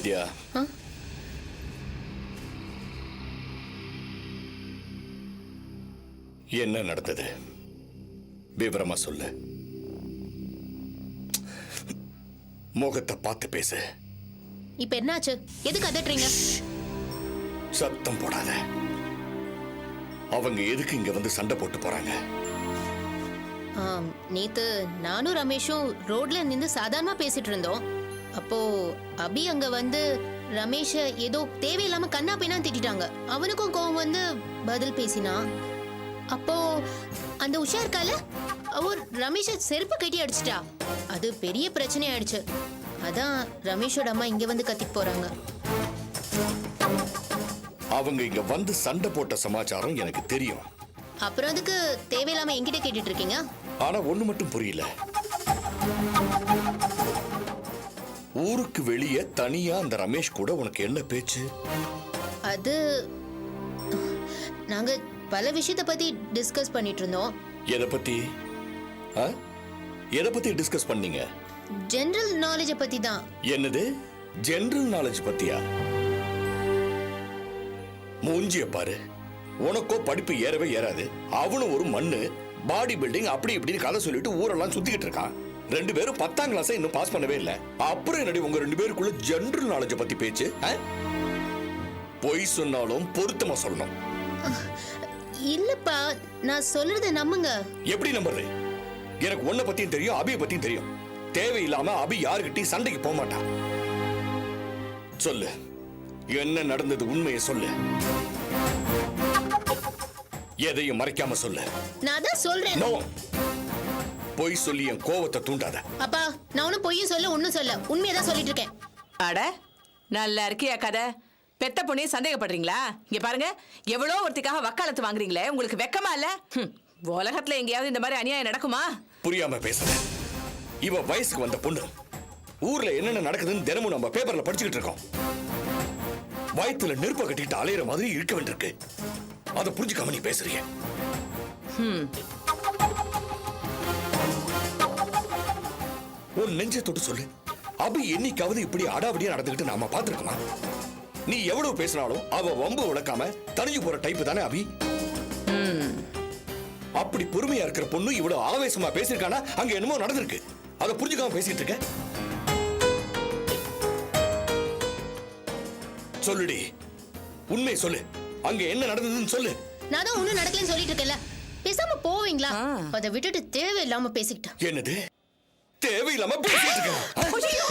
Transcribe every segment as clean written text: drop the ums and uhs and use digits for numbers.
வித்யா, என்ன நடந்தது? விவரமா சொல்லு. முகத்தை பார்த்து பேசு. இப்ப என்னாச்சு? எதுக்கு அதட்டுறீங்க? சத்தம் போடாத. அவங்க எதுக்கு இங்க வந்து சண்டை போட்டு போறாங்க? நேத்து நானும் ரமேஷும் ரோட்ல நின்று சாதாரணமா பேசிட்டு இருந்தோம். அப்போ அபி அங்க வந்து ரமேஷ ஏதோ தேவையில்லாம கண்ணா பின்னா திட்டாங்க. அவனுக்கும் கோவம் வந்து பதில் பேசினா. அப்போ அந்த உஷா இருக்கால, அவர் ரமேஷ செருப்பு கட்டி அடிச்சிட்டா. அது பெரிய பிரச்சனை ஆயிடுச்சு. அதான் ரமேஷோட அம்மா இங்க வந்து கத்திட்டு போறாங்க. அவங்க இங்க வந்து சண்டை போட்ட சமாச்சாரம் எனக்கு தெரியும். அப்புறம் அதுக்கு தேவையில்லாம என்கிட்ட கேட்டுட்டு இருக்கீங்க? ஆனா ஒண்ணு மட்டும் புரியல. ஊருக்கு வெளியே தனியா அந்த ரமேஷ் கூட உனக்கு என்ன பேச்சு? அது நாங்க பல விஷயத்தை பத்தி டிஸ்கஸ் பண்ணிட்டு இருந்தோம். எதை பத்தி? எதை பத்தி டிஸ்கஸ் பண்ணீங்க? ஜெனரல் நாலேஜ் பத்தி தான். என்னது ஜெனரல் நாலேஜ் பத்தியா? மூஞ்சிய பாரு. உனக்கோ படிப்பு ஏறவே ஏறாது. அவனும் ஒரு மண்ணு பாடி பில்டிங் அப்படி இப்படின்னு கதை சொல்லிட்டு ஊரெல்லாம் சுத்திக்கிட்டு இருக்கான். 2 பேரும் 10ஆம் கிளாஸ் இன்னும் பாஸ் பண்ணவே இல்லை. அப்புறம் என்னடி உங்க 2 பேருக்குள்ள ஜெனரல் நாலேஜ் பத்தி பேச்சு? பொய் சொன்னாலும் பொருத்தமா சொல்லணும். இல்லப்பா, நான் சொல்றத நம்புங்க. எப்படி நம்புறது? எனக்கு உன்னை பத்தியும் தெரியும், அபியை பத்தியும் தெரியும். தேவையில்லாம அபி யாருக்கிட்டையும் சண்டைக்கு போக மாட்டான். சொல்லு, என்ன நடந்தது? உண்மையை சொல்லு. எதையும் மறைக்காம சொல்லு. நான் தான் சொல்றேன். பொய் சொல்லி என் கோவத்தை தூண்டாத. அப்பா, நான் ஒன்னும் பொய்யும் சொல்ல ஒன்னும் சொல்ல, உண்மையதான் சொல்லிட்டு இருக்கேன். அட, நல்லா இருக்கியா கதை? பெத்த பொண்ணையும் சந்தேகப்படுறீங்களா? இங்க பாருங்க, எவ்வளோ ஒருத்திக்காக வக்காலத்து வாங்குறீங்களே, உங்களுக்கு வெக்கமா இல்ல? உலகத்துல எங்கேயாவது இந்த மாதிரி அநியாயம் நடக்குமா? புரியாம பேசுற. இவ வயசுக்கு வந்த பொண்ணு. ஊர்ல என்னென்ன நடக்குதுன்னு தினமும் நம்ம பேப்பர்ல படிச்சுக்கிட்டு இருக்கோம். வயத்துல நெருப்ப கட்டிட்டு அலையிற மாதிரி இருக்க வேண்டியிருக்கு. அதை புரிஞ்சுக்காம நீ பேசுறீங்க. உன் நெஞ்சை தொட்டு சொல்லு. அபி என்னைக்காவது இப்படி அடாவடியா நடந்துகிட்டு நாம பாத்துருக்கோமா? நீ எவ்வளவு பேசினாலும் அவ வம்பு உழக்காம தனிஞ்சு போற டைப் தானே அபி? அப்படி பொறுமையா இருக்கிற பொண்ணு இவ்வளவு ஆவேசமா பேசிருக்கானா? அங்க என்னமோ நடந்திருக்கு. அதை புரிஞ்சுக்காம பேசிட்டு இருக்க. சொல்லுடி, உண்மை சொல்லு. அங்க என்ன நடந்ததுன்னு சொல்லு. நான் தான் ஒண்ணும் நடக்கலன்னு சொல்லிட்டு இருக்கேன்ல, பேசாம போவீங்களா? அதை விட்டுட்டு தேவையில்லாம பேசிக்கிட்டேன். என்னது தேவையில்லாம பேசிட்டு இருக்கேன்?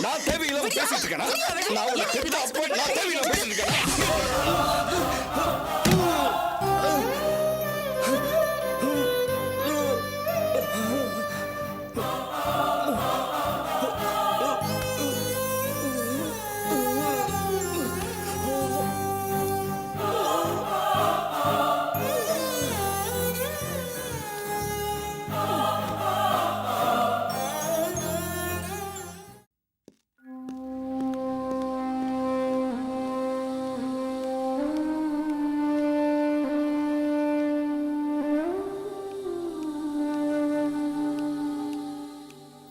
நான் தேவையில்லாம பேசிட்டு இருக்கேனா? நான் உன்னை பெத்த அப்பா நான் தேவையில்லாம பேசிட்டு இருக்கேன்?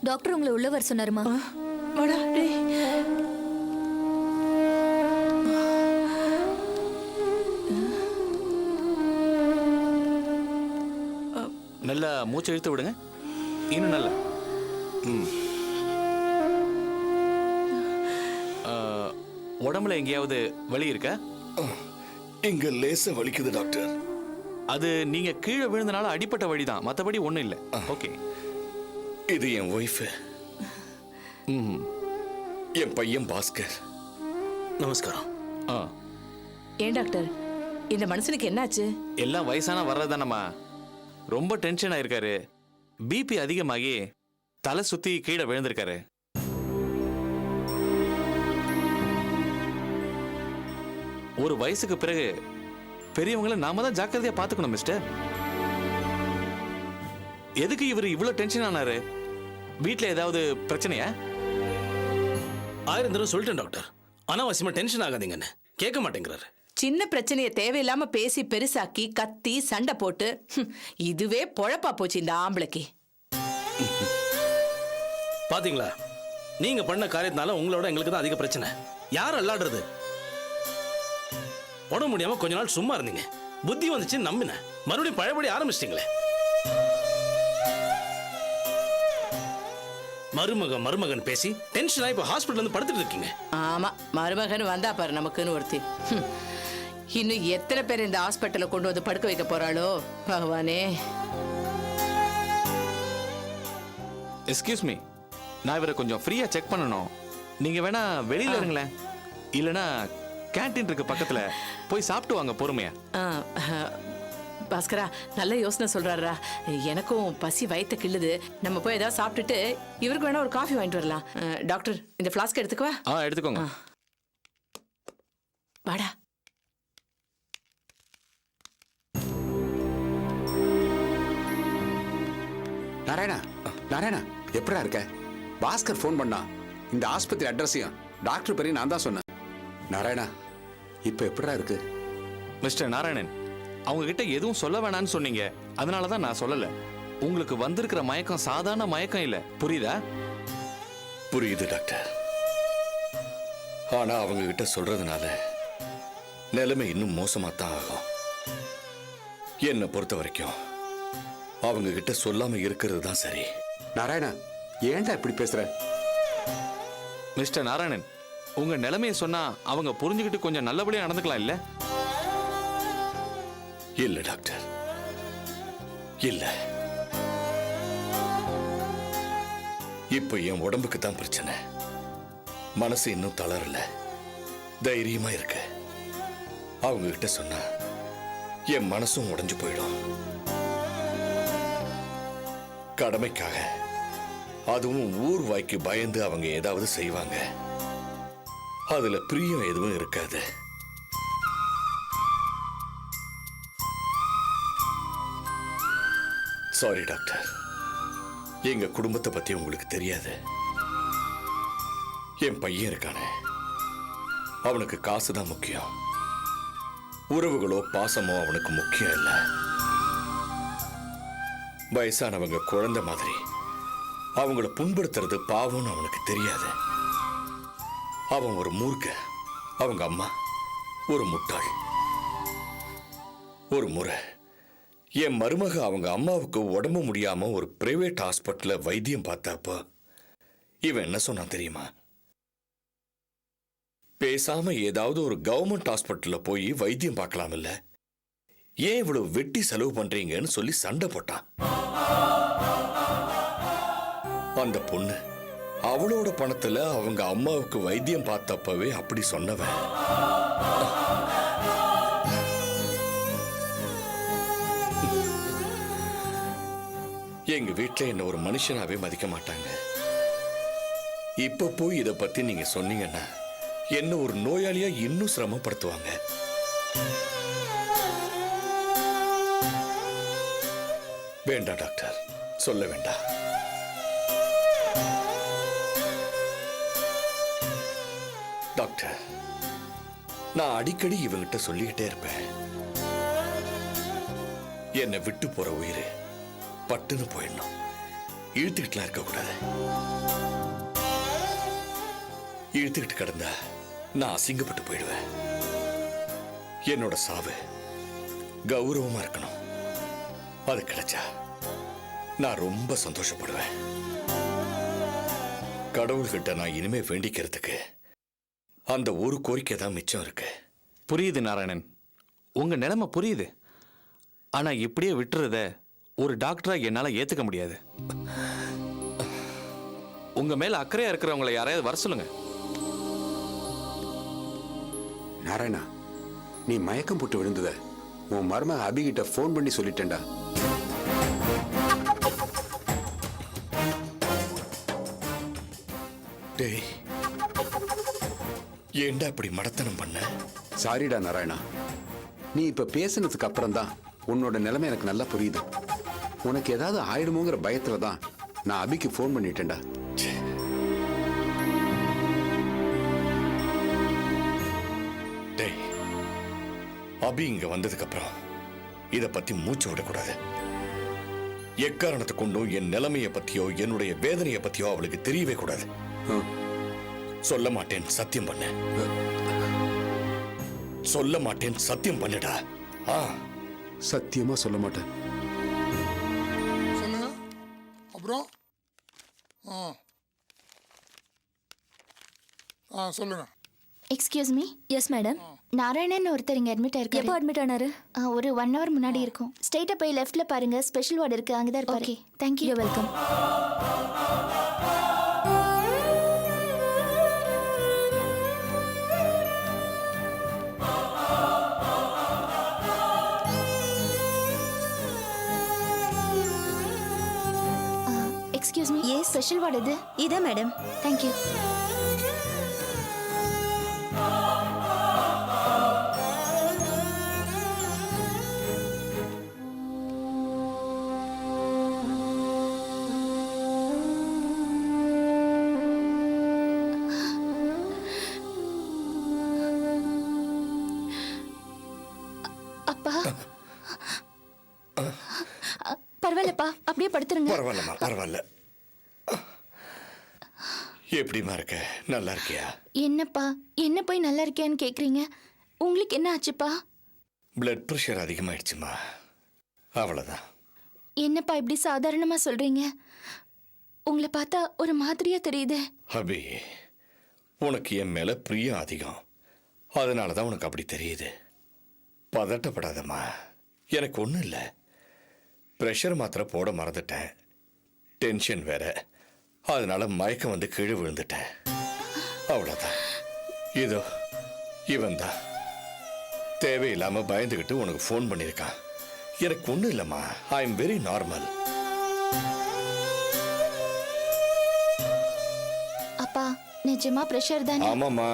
டாக்டர் உங்களை உள்ள வர சொன்னாருமா? வாடா டேய். நல்லா மூச்சை இழுத்து விடுங்க. இன்னும் நல்லா. உடம்புல எங்கேயாவது வலி இருக்கா? இங்க லேசா வலிக்குது டாக்டர். அது நீங்க கீழே விழுந்தனால அடிப்பட்ட வழிதான், மற்றபடி ஒண்ணும் இல்லை. ஓகே. இது என் ஒய்ஃப், என் பையன் பாஸ்கர். நமஸ்காரம். ஏன் டாக்டர், இந்த மனுஷனுக்கு என்னாச்சு? எல்லாம் வயசான வர்றதானம்மா. ரொம்ப டென்ஷன் ஆயிருக்காரு. பிபி அதிகமாகி தலை சுத்தி கீழே விழுந்திருக்காரு. ஒரு வயசுக்கு பிறகு பெரியவங்களை நாம தான் ஜாக்கிரதையா பாத்துக்கணும் மிஸ்டர். எதுக்கு இவர் இவ்வளவு டென்ஷன் ஆனாரு? வீட்டுல ஏதாவது பிரச்சனையா? 1000 தடவை சொல்லிட்டேன் டாக்டர், அனாவசியமா டென்ஷன் ஆகாதீங்கன்னு. கேட்க மாட்டேங்கிறாரு. சின்ன பிரச்சனையை தேவையில்லாம பேசி பெருசாக்கி கத்தி சண்டை போட்டு இதுவே பொழப்பா போச்சு இந்த ஆம்பளைக்கு. பாத்தீங்களா, நீங்க பண்ண காரியத்தினால உங்களோட எங்களுக்கு தான் அதிக பிரச்சனை. யார் அல்லாடுறது? உடம்பு முடியாம கொஞ்ச நாள் சும்மா இருந்தீங்க, புத்தி வந்துச்சுன்னு நம்பின, மறுபடியும் பழையபடி ஆரம்பிச்சிட்டீங்களே. மருமகன் பேசி டென்ஷனா இப்ப ஹாஸ்பிட்டல் வந்து படுத்துட்டு இருக்கீங்க. ஆமா, மருமகன் வந்தா பாரு நமக்குன்னு ஒருத்தி. இன்னும் எத்தனை பேர் இந்த ஹாஸ்பிட்டல்ல கொண்டு வந்து படுக்க வைக்க போறாளோ பகவானே. எஸ்கியூஸ் மீ, நான் இவரை கொஞ்சம் ஃப்ரீயா செக் பண்ணணும். நீங்க வேணா வெளியில இருங்களேன், இல்லனா கேண்டீன் இருக்கு பக்கத்துல, போய் சாப்பிட்டு வாங்க பொறுமையா. பாஸ்கரா, நல்ல யோசனை சொல்றாரா. எனக்கும் பசி வயித்த கிள்ளுது. நம்ம போய் ஏதாவது சாப்பிட்டுட்டு இவருக்கு வேணா ஒரு காஃபி வாங்கிட்டு வரலாம். டாக்டர், இந்த ஃப்ளாஸ்க் எடுத்துக்கவா? எடுத்துக்கோங்க. வாடா. நாராயணா, நாராயணா எப்படா இருக்க? பாஸ்கர் ஃபோன் பண்ணா, இந்த ஆஸ்பத்திரி அட்ரஸையும் டாக்டர் பேரையும் நான் தான் சொன்னேன். நாராயணா, இப்ப எப்படா இருக்கு? மிஸ்டர் நாராயணன், அவங்க கிட்ட எதுவும் சொல்ல வேணாம்னு சொன்னீங்க, அதனால தான் நான் சொல்லல. உங்களுக்கு வந்திருக்கிற மயக்கம் சாதாரண மயக்கம் இல்ல, புரியுதா? புரியுது டாக்டர். ஆனா அவங்க கிட்ட சொல்றதுனால நிலைமை இன்னும் மோசமா தான் ஆகும். என்னை பொறுத்த வரைக்கும் அவங்க கிட்ட சொல்லாம இருக்கிறது தான் சரி. நாராயணா, ஏன்டா இப்படி பேசுற? மிஸ்டர் நாராயணன், உங்க நிலைமையை சொன்னா அவங்க புரிஞ்சுக்கிட்டு கொஞ்சம் நல்லபடியா நடந்துக்கலாம் இல்ல? இல்ல டாக்டர், இல்ல. இப்ப என் உடம்புக்கு தான் பிரச்சனை. மனசு இன்னும் தளரல, தைரியமா இருக்கு. அவங்க கிட்ட சொன்னா என் மனசும் உடைஞ்சு போயிடும். கடமைக்காக, அதுவும் ஊர் வாய்க்கு பயந்து அவங்க ஏதாவது செய்வாங்க. அதுல பிரியம் எதுவும் இருக்காது. சாரி டாக்டர், எங்க குடும்பத்தை பத்தி உங்களுக்கு தெரியாது. என் பையன் இருக்கானே, அவனுக்கு காசுதான் முக்கியம். உறவுகளோ பாசமோ அவனுக்கு முக்கியம் இல்ல. வயசானவங்க குழந்தை மாதிரி அவங்கள புண்படுத்துறது பாவம்னு அவனுக்கு தெரியாது. அவன் ஒரு மூர்க்க, அவங்க அம்மா ஒரு முட்டாள். ஒரு முறை என் மருமக அவங்க அம்மாவுக்கு உடம்பு முடியாம ஒரு பிரைவேட் ஹாஸ்பிட்டல்ல வைத்தியம் பார்த்தப்ப இவன் என்ன சொன்னான் தெரியுமா? பேசாம ஏதாவது ஒரு கவர்மெண்ட் ஹாஸ்பிட்டல்ல போய் வைத்தியம் பார்க்கலாம் இல்ல, ஏன் இவ்வளவு வெட்டி செலவு பண்றீங்கன்னு சொல்லி சண்டை போட்டான். அந்த பொண்ணு அவளோட பணத்துல அவங்க அம்மாவுக்கு வைத்தியம் பார்த்தப்பவே அப்படி சொன்னவன். எங்க வீட்டுல என்ன ஒரு மனுஷனாவே மதிக்க மாட்டாங்க. இப்ப போய் இத பத்தி நீங்க சொன்னீங்கன்னா என்ன ஒரு நோயாளியா இன்னும் சிரமப்படுத்துவாங்க. வேண்டாம் டாக்டர், சொல்ல வேண்டாம். டாக்டர், நான் அடிக்கடி இவங்கிட்ட சொல்லிக்கிட்டே இருப்பேன், என்னை விட்டு போற உயிர் பட்டுன்னு போயிடணும், இழுத்துக்கிட்டுலாம் இருக்கக்கூடாது. இழுத்துக்கிட்டு கிடந்தா நான் அசிங்கப்பட்டு போயிடுவேன். என்னோட சாவு கௌரவமா இருக்கணும். அது கிடைச்சா நான் ரொம்ப சந்தோஷப்படுவேன். கடவுள்கிட்ட நான் இனிமே வேண்டிக்கிறதுக்கு அந்த ஒரு கோரிக்கை தான் மிச்சம் இருக்கு. புரியுது நாராயணன், உங்க நிலைமை புரியுது. ஆனா இப்படியே விட்டுறத ஒரு டாக்டரா என்னால ஏத்துக்க முடியாது. உங்க மேல அக்கறையா இருக்கிறவங்களை யாரையாவது வர சொல்லுங்க. நாராயணா, நீ மயக்கம் போட்டு விழுந்தத உன் மருமக அபிகிட்ட ஃபோன் பண்ணி சொல்லிட்டேன்டா. டேய், ஏண்டா இப்படி மடத்தனம் பண்ண? சாரிடா நாராயணா, நீ இப்ப பேசினதுக்கு அப்புறம் தான் உன்னோட நிலைமை எனக்கு நல்லா புரியுது. உனக்கு ஏதாவது ஆயிடுமோங்கிற பயத்துல தான் நான் அபிக்கு ஃபோன் பண்ணிட்டேன்டா. டேய், அபி இங்க வந்ததுக்கு அப்புறம் இத பத்தி மூச்சு விடக்கூடாது. எக்காரணத்தை கொண்டும் என் நிலைமையை பத்தியோ என்னுடைய வேதனையை பத்தியோ அவளுக்கு தெரியவே கூடாது. சொல்ல மாட்டேன் சத்தியம் பண்ணு. சொல்ல மாட்டேன் சத்தியம் பண்ணுடா. ஆ, சத்தியமா சொல்ல மாட்டேன். சொல்லுங்க. அப்புறம் சொல்லுங்க. Excuse me. Yes madam. Narayanan ஒருத்தர் இங்கே அட்மிட் ஆயிருக்காரு. எப்போ அட்மிட் ஆனாரு? ஒரு 1 hour முன்னாடி இருக்கும். ஸ்ட்ரெயிட்டாக போய் லெஃப்ட்ல பாருங்க, ஸ்பெஷல் வார்டு இருக்கு, அங்கே தான் இருப்பாரு. Okay, thank you. You welcome. Excuse me. Special ward இது. இதே மேடம். தேங்க்யூ. அப்பா, பரவாயில்லப்பா, அப்படியே படுத்துருங்க. பரவாயில்லம்மா, பரவாயில்ல. எப்படிமா இருக்க? நல்லா இருக்கியா? என்னப்பா, என்ன போய் நல்லா இருக்கியான்னு கேக்குறீங்க? உங்களுக்கு என்ன ஆச்சுப்பா? பிளட் பிரஷர் அதிகமாயிடுச்சுமா, அவ்வளவுதான். என்னப்பா இப்படி சாதாரணமா சொல்றீங்க? உங்களை பார்த்தா ஒரு மாதிரியா தெரியுது. அபி, உனக்கு என் மேல பிரியம் அதிகம், அதனாலதான் உனக்கு அப்படி தெரியுது. பதட்டப்படாதம்மா, எனக்கு ஒன்றும் இல்லை. ப்ரெஷர் மாத்திரை போட மறந்துட்டேன், டென்ஷன் வேற, அதனால மயக்கம் வந்து கீழே விழுந்துட்டேன், அவ்வளோதான். இதோ இவன் தான் தேவையில்லாம பயந்துக்கிட்டு உனக்கு ஃபோன் பண்ணியிருக்கான். எனக்கு ஒன்றும் இல்லைம்மா, ஐ எம் வெரி நார்மல். அப்பா, நிஜமா பிரஷர் தானே? ஆமாம்மா,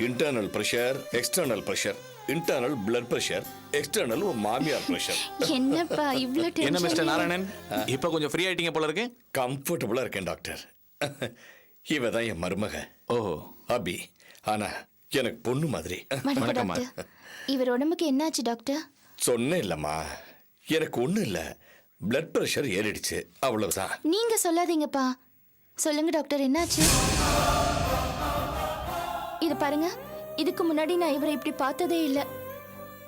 internal pressure, external pressure. Internal blood pressure, external மாமியார் பிரஷர். என்னப்பா இவ்ளோ என்ன மிஸ்டர் டென்ஷன்? நாராயணன், இப்போ கொஞ்சம் ஃப்ரீ ஆயிட்டீங்க போல இருக்கு. கம்ஃபர்டபுளா இருக்கேன் டாக்டர். இவ தான் என் மருமக ஓஹோ. அபி. ஆனா எனக்கு பொண்ணு மாதிரி. வணக்கம் வணக்கம்மா. டாக்டர். இவர் உடம்புக்கு என்னாச்சு டாக்டர்? சொன்னேன் இல்லம்மா, எனக்கு ஒண்ணும் இல்ல, பிளட் பிரஷர் ஏறிடுச்சு, அவ்வளவுதான். நீங்க சொல்லாதீங்கப்பா. சொல்லுங்க டாக்டர், என்னாச்சு? இது பாருங்க, இதுக்கு முன்னாடி நான் இவரை இப்படி பார்த்ததே இல்ல.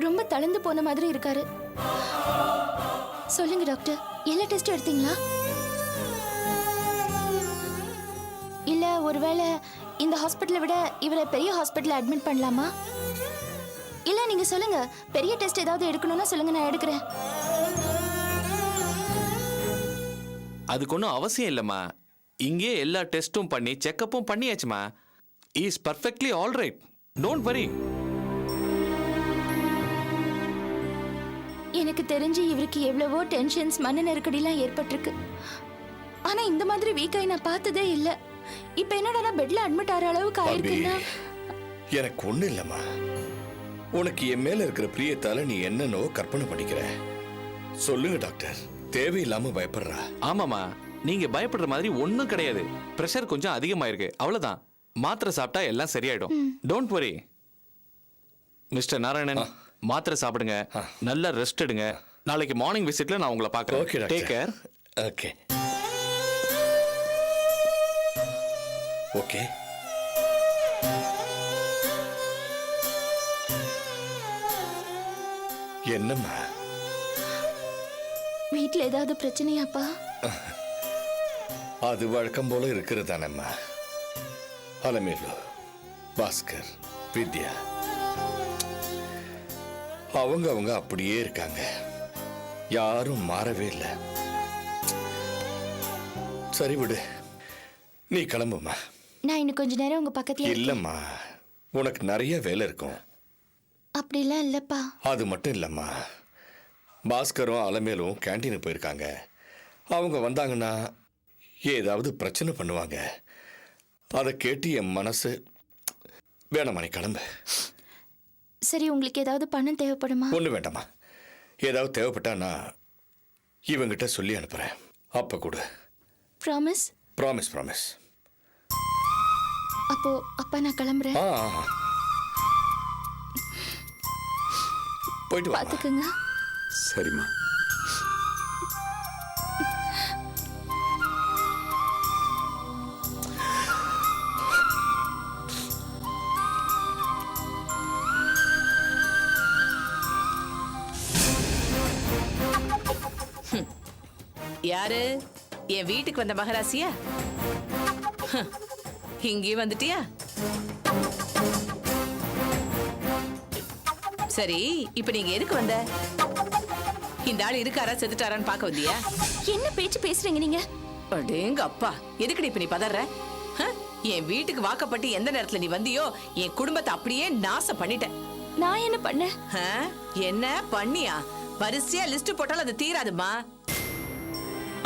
ரொம்ப தளர்ந்து போன மாதிரி இருக்காரு. சொல்லுங்க டாக்டர், எல்லா டெஸ்டும் எடுத்தீங்களா? இல்ல ஒருவேளை இந்த ஹாஸ்பிட்டலை விட இவரை பெரிய ஹாஸ்பிட்டல்ல அட்மிட் பண்ணலாமா? இல்ல நீங்க சொல்லுங்க, பெரிய டெஸ்ட் ஏதாவது எடுக்கணும்னா சொல்லுங்க, நான் எடுக்கிறேன். அதுக்கு ஒன்றும் அவசியம் இல்லைம்மா, இங்கே எல்லா டெஸ்ட்டும் பண்ணி செக்கப்பும் பண்ணியாச்சுமா. Is perfectly all right, don't worry. எனக்கு தெரிஞ்சு இவருக்கு எவ்வளவோ டென்ஷன்ஸ், மன நெருக்கடிலாம் ஏற்பட்டிருக்கு. ஆனா இந்த மாதிரி வீக்காய் நான் பார்த்ததே இல்ல. இப்ப என்னடா பெட்ல அட்மிட் ஆற அளவுக்கு அபி, ஆயிருக்குன்னா? எனக்கு ஒண்ணும் இல்லம்மா. உனக்கு என் மேல இருக்கிற பிரியத்தால நீ என்னன்னோ கற்பனை பண்ணிக்கிற. சொல்லுங்க டாக்டர், தேவையில்லாம பயப்படுறா. ஆமாம்மா, நீங்க பயப்படுற மாதிரி ஒன்றும் கிடையாது. ப்ரெஷர் கொஞ்சம் அதிகமாயிருக்கு, அவ்வளோதான். மாத்திரை சாப்பிட்டா எல்லாம் சரியாயிடும், டோன்ட் வரி. மிஸ்டர் நாராயணன், மாத்திரை சாப்பிடுங்க, நல்லா ரெஸ்ட் எடுங்க. நாளைக்கு மார்னிங் விசிட்ல நான் உங்களை ஓகே பார்க்குறேன். Doctor. Take care. Okay okay. என்னம்மா? வீட்ல ஏதாவது பிரச்சனையாப்பா? அது வழக்கம் போல இருக்கிறதானம்மா. அலமேலு, பாஸ்கர், வித்யா அவங்க அப்படியே இருக்காங்க, யாரும் மாறவே இல்லை. சரி விடு, நீ கிளம்புமா. நான் இன்னும் கொஞ்ச நேரம் உங்க பக்கத்துல இருக்கேன். இல்லம்மா, உனக்கு நிறைய வேலை இருக்கும். அப்படிலாம் இல்லப்பா. அது மட்டும் இல்லம்மா, பாஸ்கரும் அலமேலும் கேண்டீனுக்கு போயிருக்காங்க. அவங்க வந்தாங்கன்னா ஏதாவது பிரச்சனை பண்ணுவாங்க. அதை கேட்டு என் மனசு வேணாமா, நீ கிளம்பு. சரி, உங்களுக்கு ஏதாவது பணம் தேவைப்படுமா? ஒண்ணு வேண்டாமா, ஏதாவது தேவைப்பட்டா நான் இவங்கிட்ட சொல்லி அனுப்புறேன், அப்ப கூட. ப்ராமிஸ்? Promise promise. அப்போ அப்பா நான் கிளம்புறேன். போயிட்டு வா. பாத்துக்கங்க. சரிம்மா. யாரு என் வீட்டுக்கு வந்த மகராசியா? இங்கே வந்துட்டியா? சரி, இப்ப நீங்க எதுக்கு வந்த? இந்த ஆள் இருக்காரா செத்துட்டாரான்னு பார்க்க வந்தியா? என்ன பேச்சு பேசுறீங்க நீங்க? அடேங்க அப்பா, எதுக்குடி இப்ப நீ பதற? என் வீட்டுக்கு வாக்கப்பட்டு எந்த நேரத்துல நீ வந்தியோ என் குடும்பத்தை அப்படியே நாசம் பண்ணிட்ட. நான் என்ன பண்ணேன்? என்ன பண்ணியா? வரிசையா லிஸ்ட் போட்டாலும் அது தீராதுமா.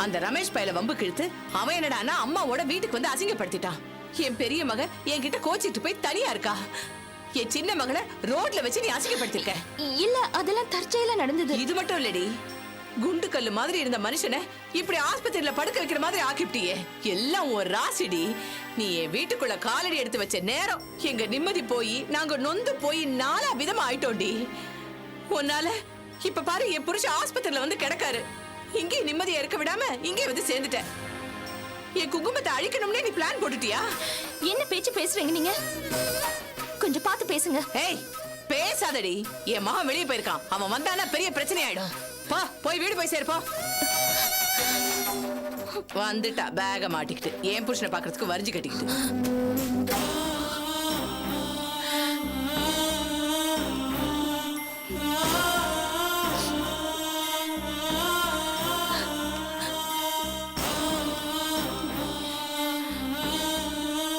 அந்த ரமேஷ் பையல வம்பு கிழித்து அவன் என்னடான்னா அம்மாவோட வீட்டுக்கு வந்து அசிங்கப்படுத்திட்டான். என் பெரிய மகன் என்கிட்ட கோச்சிட்டு போய் தனியா இருக்கா. என் சின்ன மகனை ரோட்ல வச்சு நீ அசிங்கப்படுத்திருக்க. இல்ல, அதெல்லாம் தற்செயலா நடந்தது. இது மட்டும் இல்லடி, குண்டு கல்லு மாதிரி இருந்த மனுஷனை இப்படி ஆஸ்பத்திரியில படுக்க வைக்கிற மாதிரி ஆக்கிப்டியே. எல்லாம் ஒரு ராசிடி. நீ என் வீட்டுக்குள்ள காலடி எடுத்து வச்ச நேரம் எங்க நிம்மதி போய் நாங்க நொந்து போய் நாலா விதமா ஆயிட்டோண்டி. உன்னால இப்ப பாரு, என் புருஷன் ஆஸ்பத்திரியில வந்து கிடக்காரு. இங்கே நிம்மதியா இருக்க விடாம இங்கே வந்து சேர்ந்துட்ட. என் குங்குமத்தை அழிக்கணும்னே நீ பிளான் போட்டுட்டியா? என்ன பேச்சு பேசுறீங்க நீங்க? கொஞ்சம் பார்த்து பேசுங்க. ஏய், பேசாதடி. என் மகன் வெளியே போயிருக்கான். அவன் வந்தானா பெரிய பிரச்சனை ஆயிடும். பா, போய் வீடு போய் சேருப்பா. வந்துட்டா பேக மாட்டிக்கிட்டு என் புருஷனை பாக்குறதுக்கு வரிஞ்சு கட்டிக்கிட்டு.